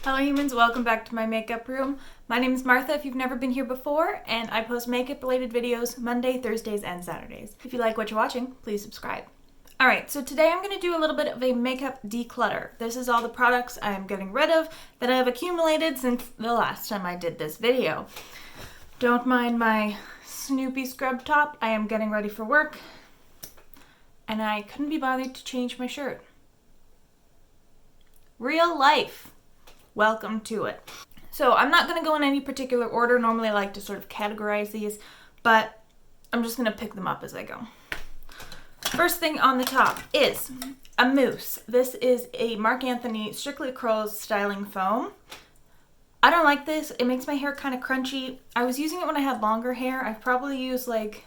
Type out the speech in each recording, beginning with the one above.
Hello humans, welcome back to my makeup room. My name is Martha if you've never been here before, and I post makeup related videos Monday, Thursdays, and Saturdays. If you like what you're watching, please subscribe. Alright, so today I'm going to do a little bit of a makeup declutter. This is all the products I'm getting rid of that I've accumulated since the last time I did this video. Don't mind my Snoopy scrub top, I am getting ready for work, and I couldn't be bothered to change my shirt. Real life. Welcome to it. So I'm not going to go in any particular order. Normally I like to sort of categorize these, but I'm just going to pick them up as I go. First thing on the top is a mousse. This is a Marc Anthony Strictly Curls styling foam. I don't like this. It makes my hair kind of crunchy. I was using it when I had longer hair. I've probably used like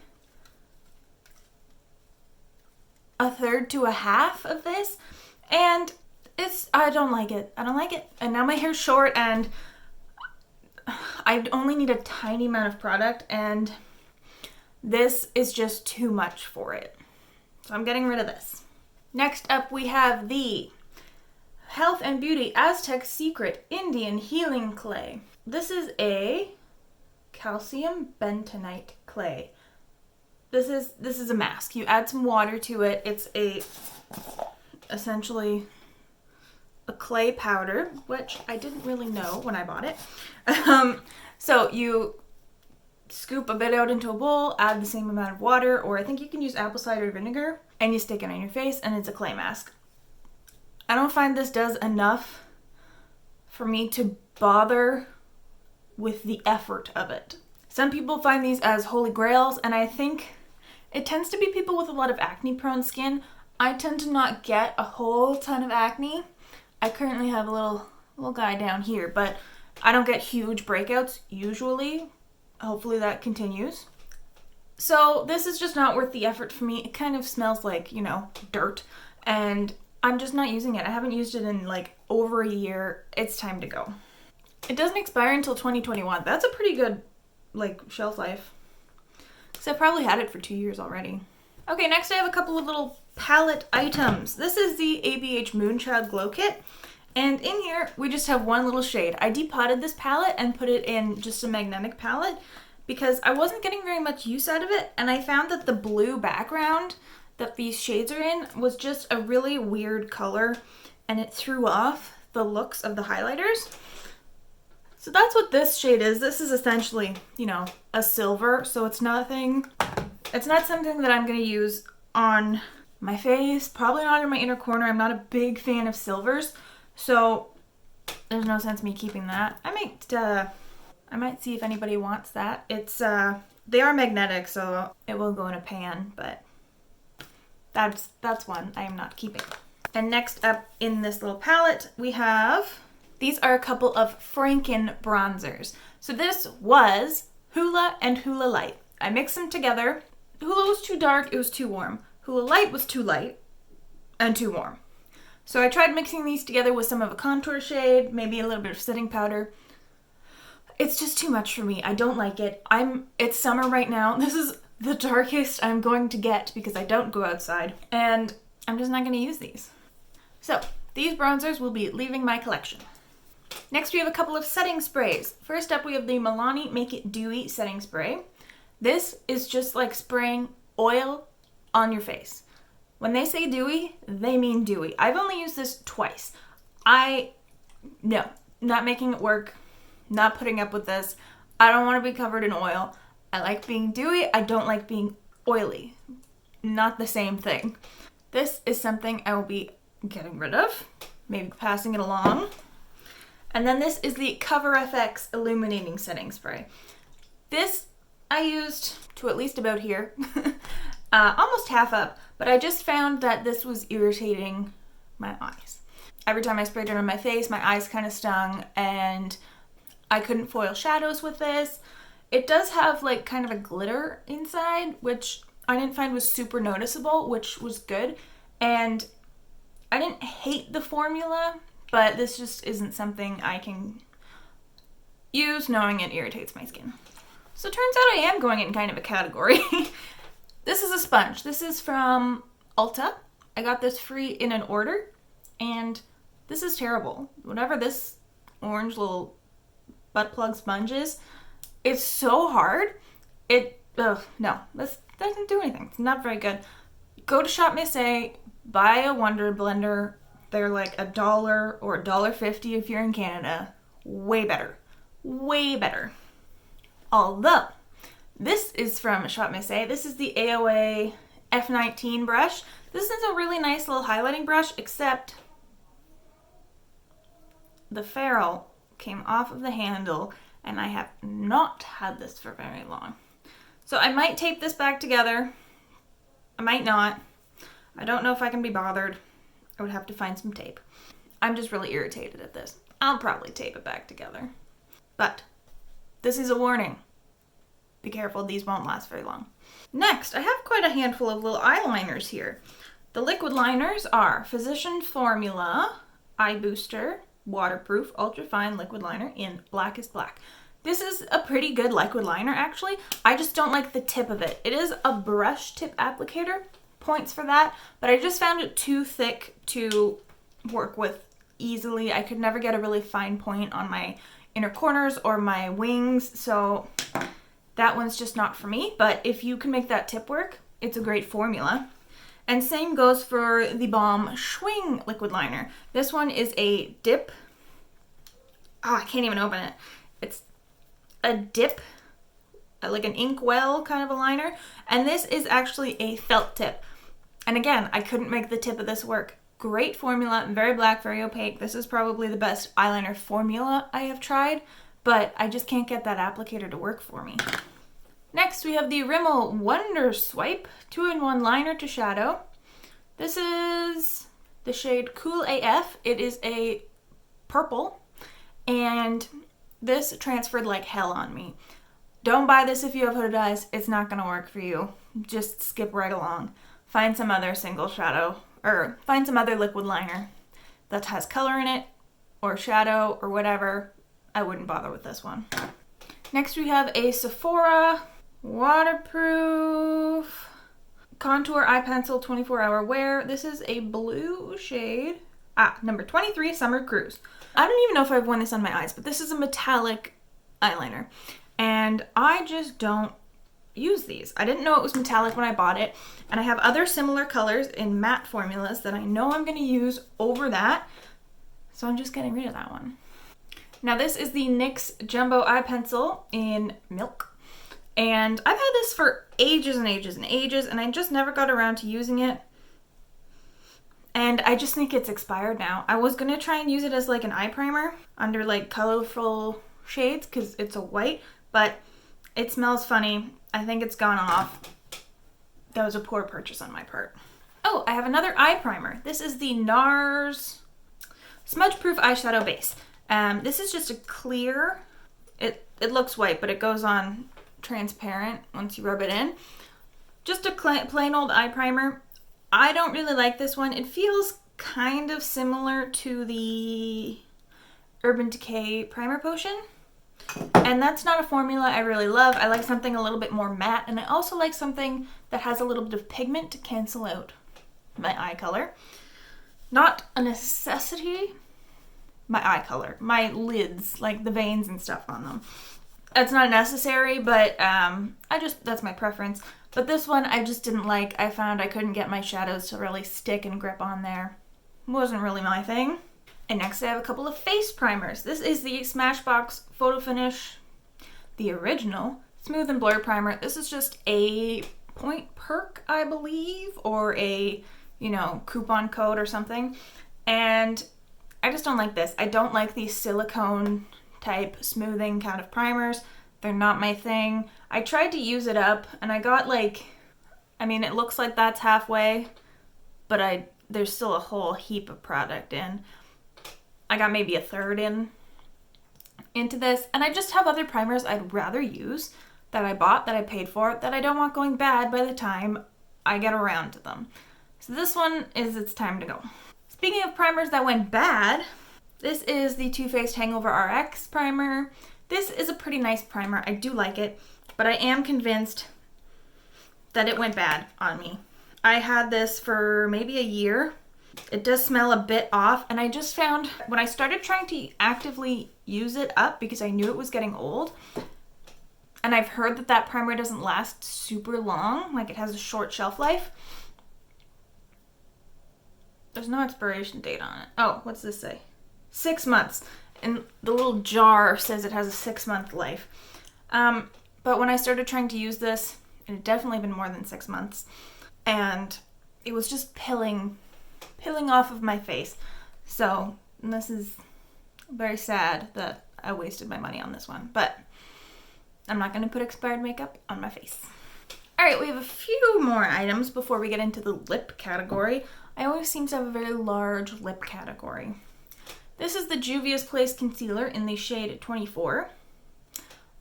a third to a half of this, and I don't like it. I don't like it. And now my hair's short and I only need a tiny amount of product, and this is just too much for it. So I'm getting rid of this. Next up we have the Health and Beauty Aztec Secret Indian Healing Clay. This is a calcium bentonite clay. This is a mask. You add some water to it. It's essentially a clay powder, which I didn't really know when I bought it. So you scoop a bit out into a bowl, add the same amount of water, or I think you can use apple cider vinegar, and you stick it on your face, and it's a clay mask. I don't find this does enough for me to bother with the effort of it. Some people find these as holy grails, and I think it tends to be people with a lot of acne-prone skin. I tend to not get a whole ton of acne. I currently have a little guy down here, but I don't get huge breakouts usually. Hopefully that continues. So this is just not worth the effort for me. It kind of smells like, you know, dirt, and I'm just not using it. I haven't used it in like over a year. It's time to go. It doesn't expire until 2021. That's a pretty good like shelf life. So I've probably had it for 2 years already. Okay, next I have a couple of little palette items. This is the ABH Moonchild Glow Kit, and in here we just have one little shade. I depotted this palette and put it in just a magnetic palette because I wasn't getting very much use out of it, and I found that the blue background that these shades are in was just a really weird color, and it threw off the looks of the highlighters. So that's what this shade is. This is essentially, you know, a silver, so it's not something that I'm going to use on my face, probably not in my inner corner. I'm not a big fan of silvers, so there's no sense me keeping that. I might see if anybody wants that. They are magnetic, so it will go in a pan, but that's one I am not keeping. And next up in this little palette, we have, these are a couple of Franken Bronzers. So this was Hoola and Hoola Light. I mixed them together. Hoola was too dark, it was too warm. Hoola Light was too light and too warm. So I tried mixing these together with some of a contour shade, maybe a little bit of setting powder. It's just too much for me. I don't like it. It's summer right now. This is the darkest I'm going to get because I don't go outside, and I'm just not going to use these. So these bronzers will be leaving my collection. Next we have a couple of setting sprays. First up we have the Milani Make It Dewy setting spray. This is just like spraying oil on your face. When they say dewy, they mean dewy. I've only used this twice. No, not making it work, not putting up with this. I don't want to be covered in oil. I like being dewy, I don't like being oily. Not the same thing. This is something I will be getting rid of, maybe passing it along. And then this is the Cover FX Illuminating Setting Spray. This I used to at least about here, almost half up, but I just found that this was irritating my eyes. Every time I sprayed it on my face, my eyes kind of stung, and I couldn't foil shadows with this. It does have like kind of a glitter inside, which I didn't find was super noticeable, which was good. And I didn't hate the formula, but this just isn't something I can use knowing it irritates my skin. So it turns out I am going in kind of a category. This is a sponge. This is from Ulta. I got this free in an order, and this is terrible. Whatever this orange little butt plug sponges. It's so hard. No, this doesn't do anything. It's not very good. Go to Shop Missy, buy a Wonder Blender. They're like $1 or $1.50 if you're in Canada. Way better. Way better. Although, this is from Shop Missy. This is the AOA F19 brush. This is a really nice little highlighting brush, except the ferrule came off of the handle, and I have not had this for very long. So I might tape this back together. I might not. I don't know if I can be bothered. I would have to find some tape. I'm just really irritated at this. I'll probably tape it back together. But this is a warning. Be careful, these won't last very long. Next, I have quite a handful of little eyeliners here. The liquid liners are Physician Formula Eye Booster Waterproof Ultra Fine Liquid Liner in Blackest Black. This is a pretty good liquid liner, actually. I just don't like the tip of it. It is a brush tip applicator, points for that, but I just found it too thick to work with easily. I could never get a really fine point on my inner corners or my wings, so that one's just not for me. But if you can make that tip work, it's a great formula. And same goes for the Balm Schwing liquid liner. This one is a dip. Oh, I can't even open it. It's a dip, like an inkwell kind of a liner. And this is actually a felt tip. And again, I couldn't make the tip of this work. Great formula, very black, very opaque. This is probably the best eyeliner formula I have tried, but I just can't get that applicator to work for me. Next, we have the Rimmel Wonder Swipe 2-in-1 liner to shadow. This is the shade Cool AF. It is a purple, and this transferred like hell on me. Don't buy this if you have hooded eyes. It's not going to work for you. Just skip right along. Find some other single shadow, or find some other liquid liner that has color in it, or shadow, or whatever. I wouldn't bother with this one. Next, we have a Sephora Waterproof Contour Eye Pencil 24-hour wear. This is a blue shade. Number 23, Summer Cruise. I don't even know if I've worn this on my eyes, but this is a metallic eyeliner. And I just don't use these. I didn't know it was metallic when I bought it. And I have other similar colors in matte formulas that I know I'm going to use over that. So I'm just getting rid of that one. Now this is the NYX Jumbo Eye Pencil in Milk. And I've had this for ages and ages and ages, and I just never got around to using it. And I just think it's expired now. I was going to try and use it as like an eye primer under like colorful shades because it's a white, but it smells funny. I think it's gone off. That was a poor purchase on my part. Oh, I have another eye primer. This is the NARS Smudge Proof Eyeshadow Base. This is just a clear, it looks white, but it goes on transparent once you rub it in. Just a plain old eye primer. I don't really like this one. It feels kind of similar to the Urban Decay Primer Potion. And that's not a formula I really love. I like something a little bit more matte, and I also like something that has a little bit of pigment to cancel out my eye color. Not a necessity. My eye color. My lids, like the veins and stuff on them. It's not necessary, but that's my preference. But this one I just didn't like. I found I couldn't get my shadows to really stick and grip on there. It wasn't really my thing. And next I have a couple of face primers. This is the Smashbox Photo Finish, the original Smooth and Blur Primer. This is just a point perk, I believe, or a, coupon code or something. And I just don't like this. I don't like these silicone type smoothing kind of primers. They're not my thing. I tried to use it up and I got it looks like that's halfway, but there's still a whole heap of product in. I got maybe a third into this, and I just have other primers I'd rather use that I bought, that I paid for, that I don't want going bad by the time I get around to them. So this one it's time to go. Speaking of primers that went bad, this is the Too Faced Hangover RX primer. This is a pretty nice primer. I do like it, but I am convinced that it went bad on me. I had this for maybe a year, It does smell a bit off, and I just found when I started trying to actively use it up because I knew it was getting old, and I've heard that that primer doesn't last super long, like it has a short shelf life. There's no expiration date on it. Oh, what's this say? 6 months. And the little jar says it has a 6-month life. But when I started trying to use this, it had definitely been more than 6 months. And it was just pilling off of my face. So this is very sad that I wasted my money on this one. But I'm not going to put expired makeup on my face. Alright, we have a few more items before we get into the lip category. I always seem to have a very large lip category. This is the Juvia's Place Concealer in the shade 24.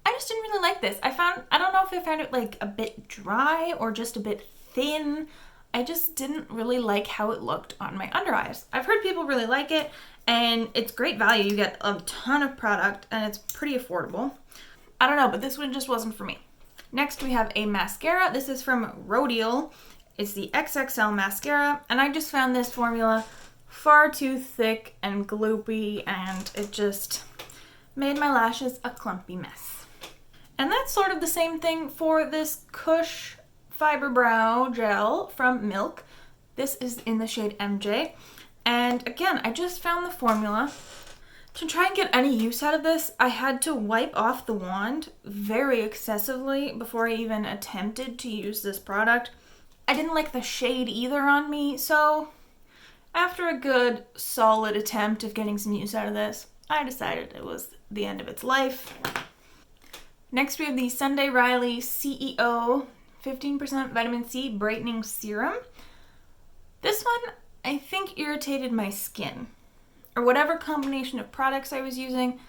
I just didn't really like this. I don't know if I found it like a bit dry or just a bit thin. I just didn't really like how it looked on my under eyes. I've heard people really like it, and it's great value. You get a ton of product, and it's pretty affordable. I don't know, but this one just wasn't for me. Next, we have a mascara. This is from Rodial. It's the XXL mascara, and I just found this formula far too thick and gloopy, and it just made my lashes a clumpy mess. And that's sort of the same thing for this Kush Fiber Brow Gel from Milk. This is in the shade MJ. And again, I just found the formula. To try and get any use out of this, I had to wipe off the wand very excessively before I even attempted to use this product. I didn't like the shade either on me, so after a good solid attempt of getting some use out of this, I decided it was the end of its life. Next we have the Sunday Riley CEO 15% Vitamin C Brightening Serum. This one I think irritated my skin, or whatever combination of products I was using.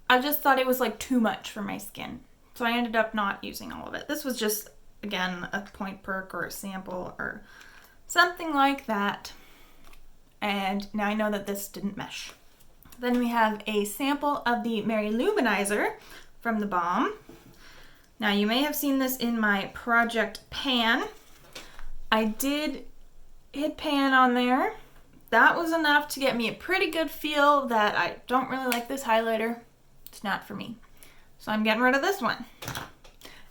I just thought it was like too much for my skin, so I ended up not using all of it. This was just, again, a point perk or a sample or something like that, and now I know that this didn't mesh. Then we have a sample of the Mary Luminizer from the Balm. Now you may have seen this in my project pan. I did hit pan on there. That was enough to get me a pretty good feel that I don't really like this highlighter. It's not for me. So I'm getting rid of this one.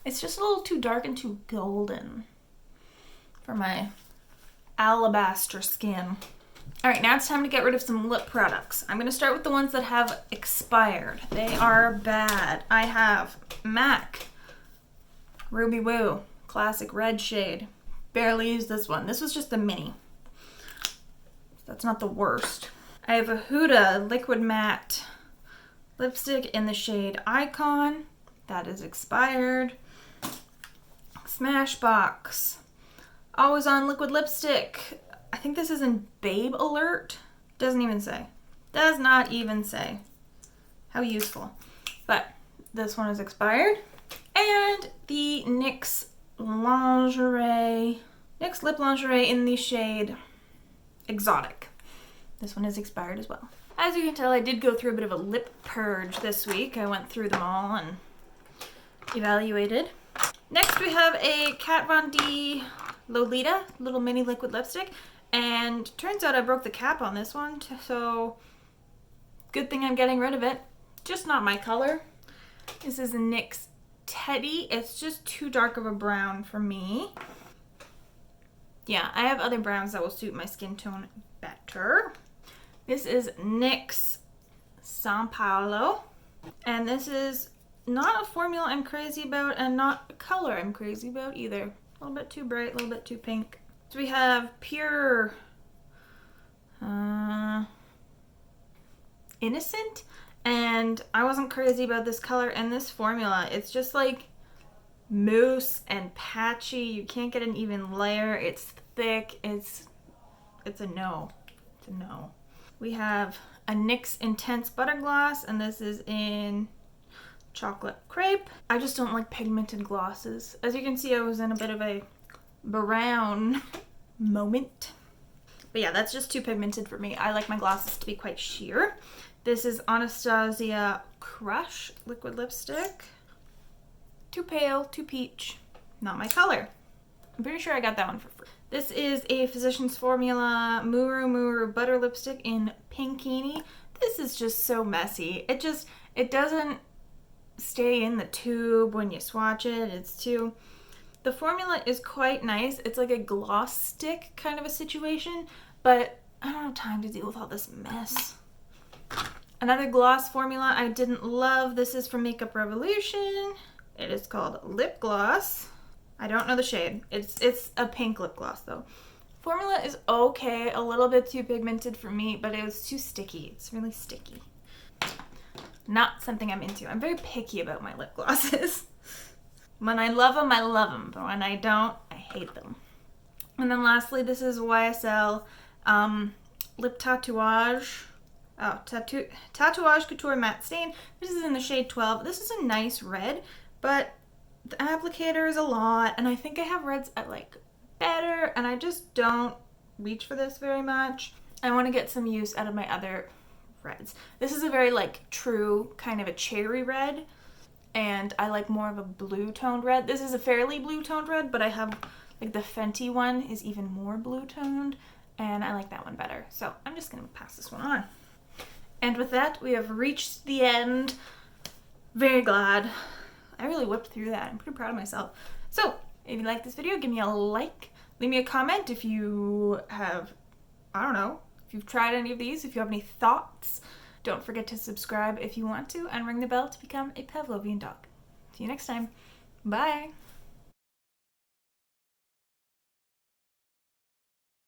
It's just a little too dark and too golden for my alabaster skin. Alright, now it's time to get rid of some lip products. I'm going to start with the ones that have expired. They are bad. I have MAC Ruby Woo Classic Red Shade. Barely used this one. This was just a mini. That's not the worst. I have a Huda Liquid Matte lipstick in the shade Icon. That is expired. Smashbox Always On Liquid Lipstick. I think this is in Babe Alert. Doesn't even say. Does not even say. How useful. But this one is expired. And the NYX Lip Lingerie in the shade Exotic. This one is expired as well. As you can tell, I did go through a bit of a lip purge this week. I went through them all and evaluated. Next we have a Kat Von D Lolita little mini liquid lipstick. And turns out I broke the cap on this one, so good thing I'm getting rid of it. Just not my color. This is a NYX Teddy. It's just too dark of a brown for me. Yeah, I have other browns that will suit my skin tone better. This is NYX Sao Paulo. And this is not a formula I'm crazy about and not a color I'm crazy about either. A little bit too bright, a little bit too pink. So we have Pure Innocent. And I wasn't crazy about this color and this formula. It's just like mousse and patchy. You can't get an even layer. It's thick. It's a no. It's a no. We have a NYX Intense Butter Gloss, and this is in Chocolate Crepe. I just don't like pigmented glosses. As you can see, I was in a bit of a brown moment. But yeah, that's just too pigmented for me. I like my glosses to be quite sheer. This is Anastasia Crush liquid lipstick. Too pale, too peach. Not my color. I'm pretty sure I got that one for free. This is a Physicians Formula Muru Muru Butter Lipstick in Pinkini. This is just so messy. It doesn't stay in the tube when you swatch it. The formula is quite nice. It's like a gloss stick kind of a situation, but I don't have time to deal with all this mess. Another gloss formula I didn't love. This is from Makeup Revolution. It is called Lip Gloss. I don't know the shade. It's a pink lip gloss though. Formula is okay, a little bit too pigmented for me, but it was too sticky. It's really sticky. Not something I'm into. I'm very picky about my lip glosses. When I love them, but when I don't, I hate them. And then lastly, this is YSL Lip Tatouage. Oh, Tatouage Couture Matte Stain. This is in the shade 12. This is a nice red, but the applicator is a lot, and I think I have reds I like better, and I just don't reach for this very much. I want to get some use out of my other reds. This is a very like true kind of a cherry red, and I like more of a blue toned red. This is a fairly blue toned red, but I have like the Fenty one is even more blue toned, and I like that one better. So I'm just gonna pass this one on. And with that, we have reached the end. Very glad. I really whipped through that. I'm pretty proud of myself. So if you like this video, give me a like. Leave me a comment if you have, I don't know, if you've tried any of these, if you have any thoughts. Don't forget to subscribe if you want to, and ring the bell to become a Pavlovian dog. See you next time. Bye.